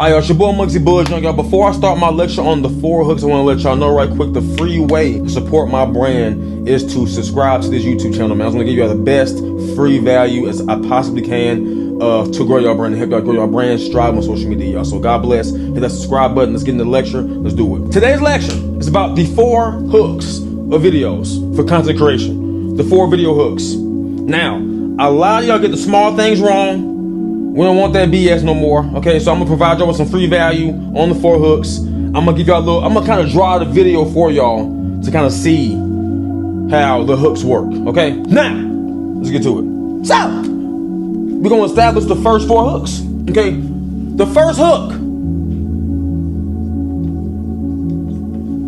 Alright, y'all, it's your boy Muggsy Budge. Y'all, before I start my lecture on the 4 hooks, I want to let y'all know right quick, the free way to support my brand is to subscribe to this YouTube channel, man. I was going to give you all the best free value as I possibly can to grow your brand and help y'all grow your brand, strive on social media, y'all. So God bless. Hit that subscribe button. Let's get into the lecture. Let's do it. Today's lecture is about the 4 hooks of videos for content creation. The 4 video hooks. Now, a lot of y'all get the small things wrong. We don't want that BS no more. Okay, so I'm gonna provide y'all with some free value on the 4 hooks. I'm gonna give y'all I'm gonna kind of draw the video for y'all to kind of see how the hooks work. Okay, now let's get to it. So we're gonna establish the first 4 hooks. Okay, the first hook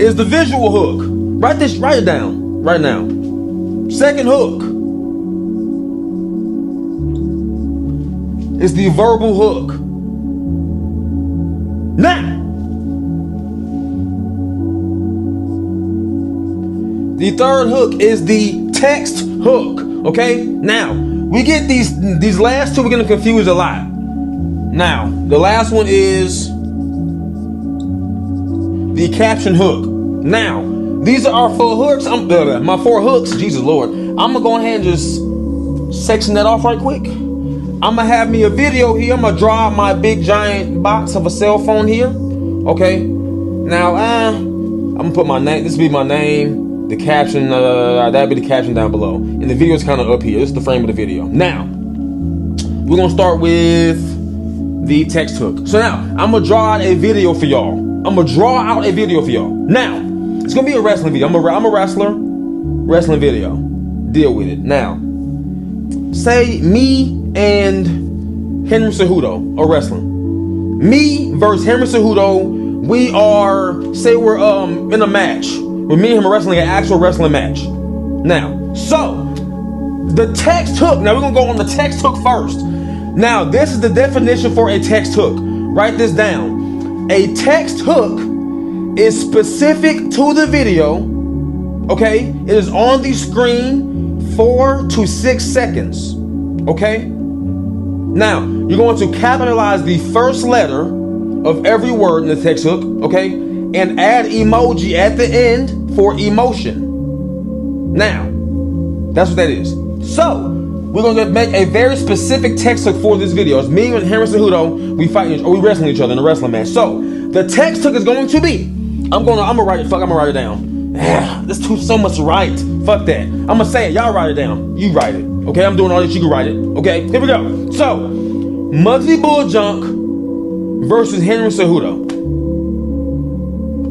is the visual hook. Write it down right now. Second hook is the verbal hook. Now, the third hook is the text hook. Okay? Now, we get these last 2, we're gonna confuse a lot. Now, the last one is the caption hook. Now, these are our 4 hooks. My 4 hooks, Jesus Lord. I'm gonna go ahead and just section that off right quick. I'm gonna have me a video here. I'm gonna draw out my big giant box of a cell phone here. Okay. Now, I'm gonna put my name. This will be my name. The caption, that'll be the caption down below. And the video is kind of up here. This is the frame of the video. Now, we're gonna start with the text hook. So now, I'm gonna draw out a video for y'all. Now, it's gonna be a wrestling video. I'm a wrestler. Wrestling video. Deal with it. Now, say me and Henry Cejudo are wrestling. Me versus Henry Cejudo. We're in a match. With me and him are wrestling an actual wrestling match. Now, so the text hook. Now we're gonna go on the text hook first. Now, this is the definition for a text hook. Write this down. A text hook is specific to the video. Okay, it is on the screen 4 to 6 seconds. Okay. Now, you're going to capitalize the first letter of every word in the text hook, okay? And add emoji at the end for emotion. Now, that's what that is. So, we're going to make a very specific text hook for this video. It's me and Henry Cejudo, we wrestling each other in a wrestling match. So, the text hook is going to be, I'm gonna write it down. There's so much to write. Fuck that. I'm gonna say it, y'all write it down. You write it. Okay, I'm doing all this, you can write it. Okay, here we go. So, Muggsy Bulljunk versus Henry Cejudo.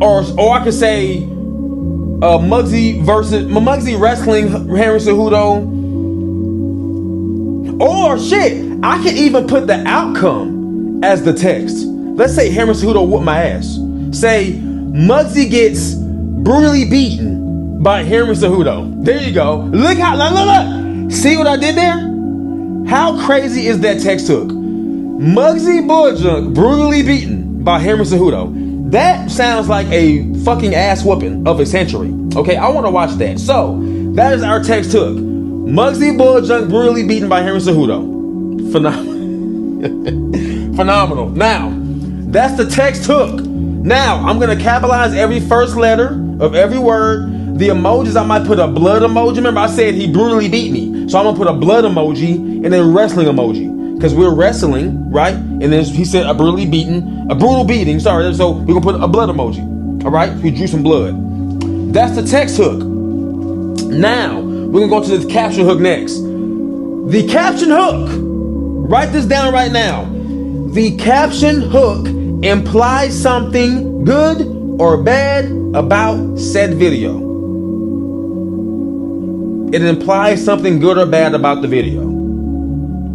Or I could say Muggsy wrestling Henry Cejudo. Or shit, I can even put the outcome as the text. Let's say Henry Cejudo whooped my ass. Say Muggsy gets brutally beaten by Henry Cejudo. There you go. Look. See what I did there? How crazy is that text hook? Muggsy Bulljunk brutally beaten by Henry Cejudo. That sounds like a fucking ass whooping of a century. Okay, I want to watch that. So, that is our text hook. Muggsy Bulljunk brutally beaten by Henry Cejudo. Phenomenal. Now, that's the text hook. Now, I'm going to capitalize every first letter of every word. The emojis, I might put a blood emoji. Remember, I said he brutally beat me. So I'm going to put a blood emoji and then wrestling emoji. Because we're wrestling, right? And then he said a brutal beating, sorry. So we're going to put a blood emoji. All right? We drew some blood. That's the text hook. Now, we're going to go to the caption hook next. The caption hook. Write this down right now. The caption hook implies something good or bad about said video. It implies something good or bad about the video.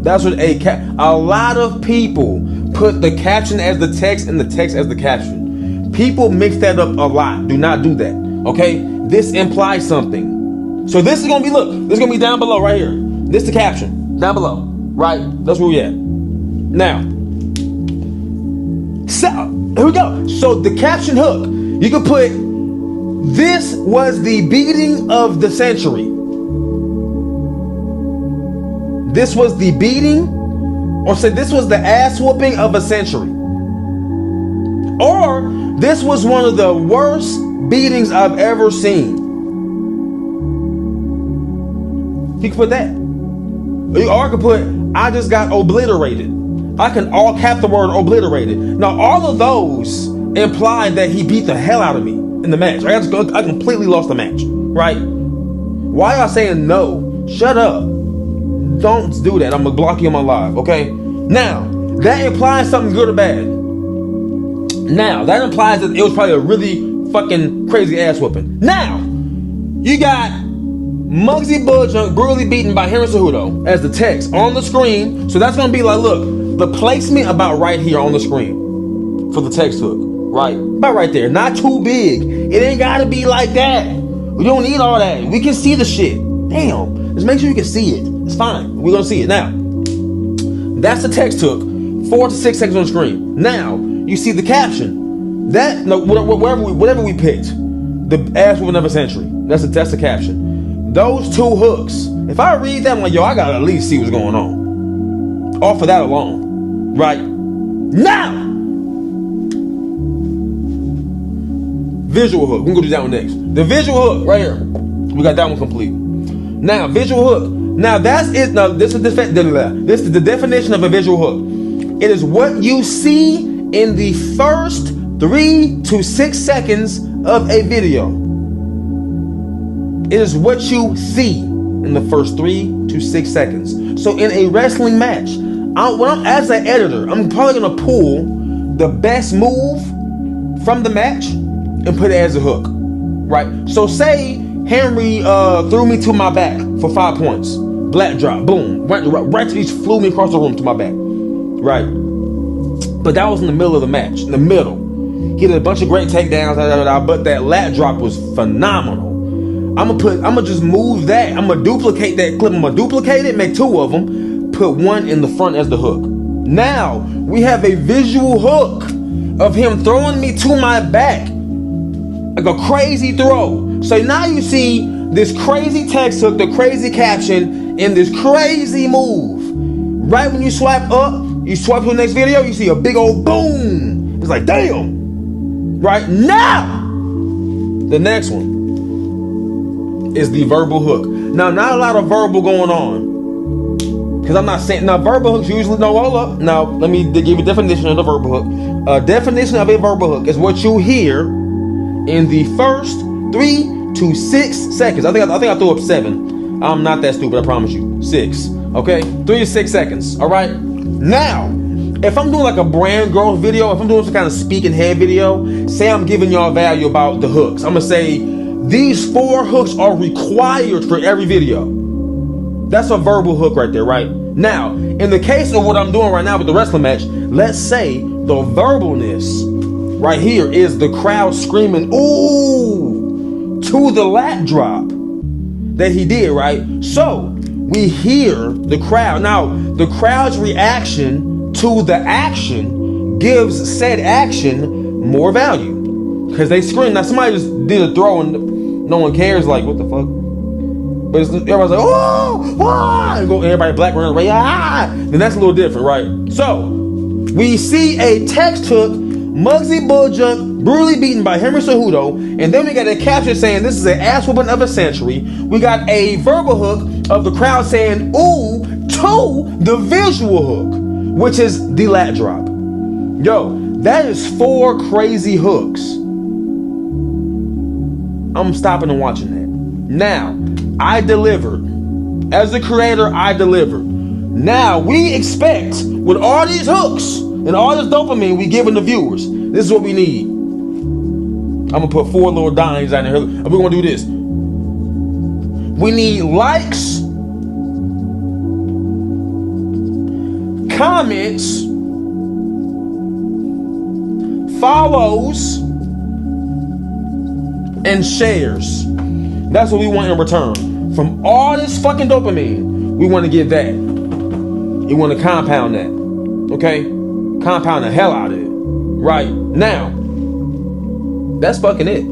That's what a lot of people put the caption as the text and the text as the caption. People mix that up a lot. Do not do that. Okay? This implies something. So this is gonna be, look, this is gonna be down below right here. This is the caption. Down below. Right? That's where we at. Now. So here we go. So the caption hook, you can put, this was the beating of the century. This was the beating, or say this was the ass whooping of a century. this was one of the worst beatings I've ever seen. You can put that. Or I could put, I just got obliterated. I can all cap the word obliterated. Now, all of those imply that he beat the hell out of me in the match. I completely lost the match, right? Why y'all saying no? Shut up. Don't do that. I'm gonna block you on my live, okay? Now, that implies something good or bad. Now, that implies that it was probably a really fucking crazy ass whooping. Now, you got Muggsy Bogues brutally beaten by Henry Cejudo as the text on the screen. So that's gonna be like, look, the placement about right here on the screen for the text hook, right? About right there, not too big. It ain't gotta be like that. We don't need all that. We can see the shit. Damn, just make sure you can see it. It's fine. We're gonna see it now. That's the text hook, 4 to 6 seconds on the screen. Now you see the caption. That no, whatever we picked, the ass whooping of a century. That's the caption. Those two hooks. If I read that, I'm like, yo, I gotta at least see what's going on. Off of that alone, right? Now, visual hook. We're gonna do that one next. The visual hook right here. We got that one complete. Now, visual hook. Now that's it. Now this is the definition of a visual hook. It is what you see in the first 3 to 6 seconds of a video. It is what you see in the first 3 to 6 seconds. So in a wrestling match, as an editor, I'm probably gonna pull the best move from the match and put it as a hook, right? So say Henry threw me to my back for 5 points. Black drop, boom, right to each flew me across the room to my back, right? But that was in the middle of the match, in the middle. He did a bunch of great takedowns, but that lat drop was phenomenal. I'm gonna just move that. I'm gonna duplicate that clip. I'm gonna duplicate it, make 2 of them, put one in the front as the hook. Now we have a visual hook of him throwing me to my back, like a crazy throw. So now you see this crazy text hook, the crazy caption, and this crazy move. Right when you swipe up, you swipe to the next video, you see a big old boom. It's like, damn. Right now, the next one is the verbal hook. Now, not a lot of verbal going on, because I'm not saying, now verbal hooks usually, no, hold up. Now, let me give you a definition of the verbal hook. A definition of a verbal hook is what you hear in the first 3 to 6 seconds. I think I threw up 7. I'm not that stupid, I promise you. 6. Okay? 3 to 6 seconds. Alright? Now, if I'm doing like a brand growth video, if I'm doing some kind of speaking head video, say I'm giving y'all value about the hooks. I'm gonna say these 4 hooks are required for every video. That's a verbal hook right there, right? Now, in the case of what I'm doing right now with the wrestling match, let's say the verbalness right here is the crowd screaming, ooh, to the lat drop that he did, right? So we hear the crowd. Now, the crowd's reaction to the action gives said action more value because they scream. Now, somebody just did a throw and no one cares, like, what the fuck? But everybody's like, oh, ah, and everybody black around, right? Ah, then that's a little different, right? So we see a text hook, Muggsy Bogues brutally beaten by Henry Cejudo, and then we got a caption saying this is an ass whooping of a century. We got a verbal hook of the crowd saying ooh to the visual hook, which is the lat drop. Yo, that is 4 crazy hooks. I'm stopping and watching that. Now, I delivered. As the creator, I delivered. Now we expect with all these hooks and all this dopamine we giving the viewers, this is what we need. I'm gonna put 4 little dimes out here. We're gonna do this. We need likes, comments, follows, and shares. That's what we want in return. From all this fucking dopamine, we want to get that. We want to compound that. Okay? Compound the hell out of it. Right? Now, that's fucking it.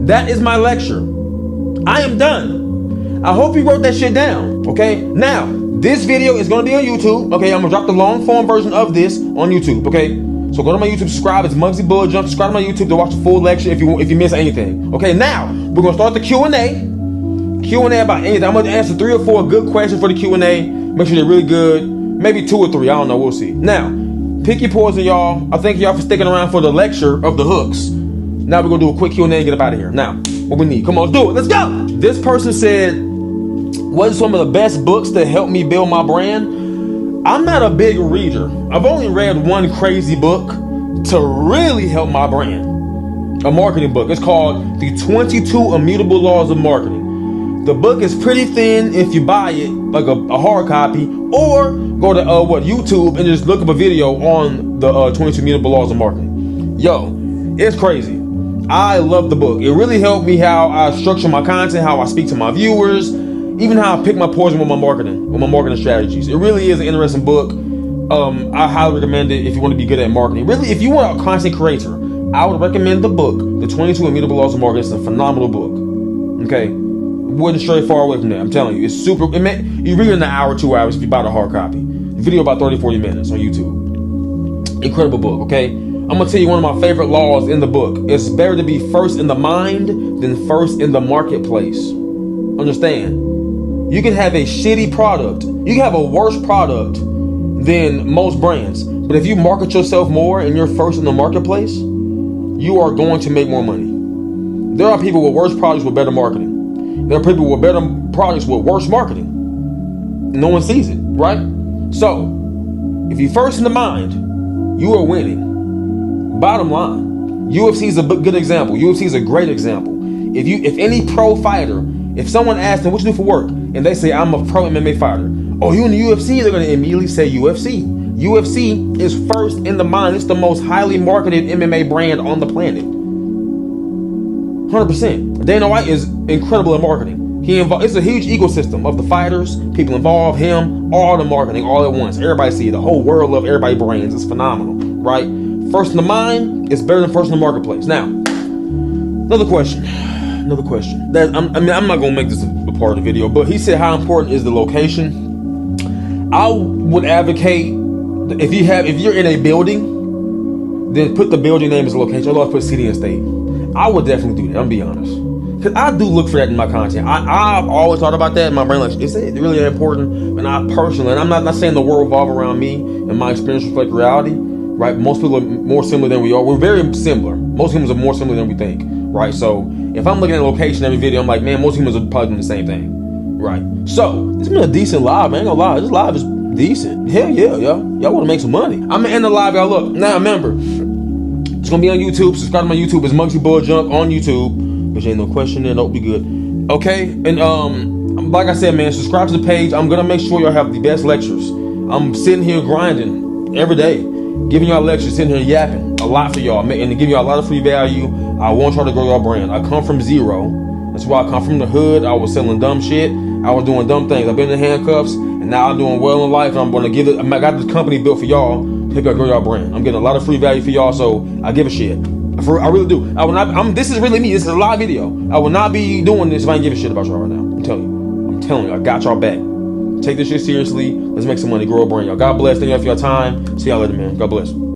That is my lecture. I am done. I hope you wrote that shit down. Okay? Now, this video is going to be on YouTube. Okay? I'm going to drop the long form version of this on YouTube. Okay? So go to my YouTube, subscribe. It's Muggsy Bullet Jump. Subscribe to my YouTube to watch the full lecture if you miss anything. Okay, now we're gonna start the Q&A. Q&A about anything. I'm gonna answer 3 or 4 good questions for the Q&A. Make sure they're really good. Maybe 2 or 3. I don't know. We'll see. Now, pick your poison, y'all. I thank y'all for sticking around for the lecture of the hooks. Now we're gonna do a quick Q&A and get up out of here. Now, what we need? Come on, let's do it. Let's go. This person said, "What are some of the best books that helped me build my brand?" I'm not a big reader. I've only read one crazy book to really help my brand. A marketing book. It's called The 22 Immutable Laws of Marketing. The book is pretty thin if you buy it, like a hard copy, or go to YouTube and just look up a video on the 22 Immutable Laws of Marketing. Yo, it's crazy. I love the book. It really helped me how I structure my content, how I speak to my viewers, even how I pick my poison with my marketing strategies. It really is an interesting book. I highly recommend it if you want to be good at marketing. Really, if you want a content creator, I would recommend the book, The 22 Immutable Laws of Marketing. It's a phenomenal book. Okay? Wouldn't stray far away from that. I'm telling you, it's super. You read it in an hour, 2 hours if you buy the hard copy. The video about 30, 40 minutes on YouTube. Incredible book, okay? I'm gonna tell you one of my favorite laws in the book. It's better to be first in the mind than first in the marketplace. Understand? You can have a shitty product. You can have a worse product than most brands. But if you market yourself more and you're first in the marketplace, you are going to make more money. There are people with worse products with better marketing. There are people with better products with worse marketing. No one sees it, right? So, if you're first in the mind, you are winning. Bottom line, UFC is a good example. UFC is a great example. If any pro fighter, if someone asks them, "What you do for work?" and they say, "I'm a pro MMA fighter." "Oh, you in the UFC?" They're going to immediately say UFC. UFC is first in the mind. It's the most highly marketed MMA brand on the planet. 100%. Dana White is incredible at marketing. It's a huge ecosystem of the fighters, people involved, him, all the marketing, all at once. Everybody see it. The whole world love everybody brands. It's phenomenal, right? First in the mind is better than first in the marketplace. Now, another question. I'm not gonna make this a part of the video, but he said, "How important is the location?" I would advocate if you're in a building, then put the building name as a location. Otherwise, put city and state. I would definitely do that. I'm gonna be honest, because I do look for that in my content. I've always thought about that in my brain. Like, is it really that important? But not personally. And I'm not saying the world revolve around me and my experience reflect reality. Right? Most people are more similar than we are. We're very similar. Most humans are more similar than we think. Right? So if I'm looking at a location every video, I'm like, man, most humans are probably doing the same thing. Right? So this has been a decent live, man. I ain't gonna lie. This live is decent. Hell yeah, y'all want to make some money. I'm gonna end the live, y'all. Look, now remember, it's gonna be on YouTube. Subscribe to my YouTube. It's Muggsy Bullet Jump on YouTube. But ain't no question there. Nope, be good. Okay, and like I said, man, subscribe to the page. I'm gonna make sure y'all have the best lectures. I'm sitting here grinding every day, giving y'all lectures, sitting here yapping a lot for y'all, and giving y'all a lot of free value. I want y'all to grow your brand. I come from zero. That's why I come from the hood. I was selling dumb shit. I was doing dumb things. I've been in handcuffs, and now I'm doing well in life. And I'm gonna give it. I got this company built for y'all to help y'all grow your brand. I'm getting a lot of free value for y'all, so I give a shit. I really do. I will not. This is really me. This is a live video. I will not be doing this if I ain't give a shit about y'all right now. I'm telling you. I got y'all back. Take this shit seriously. Let's make some money. Grow a brand, y'all. God bless. Thank y'all for your time. See y'all later, man. God bless.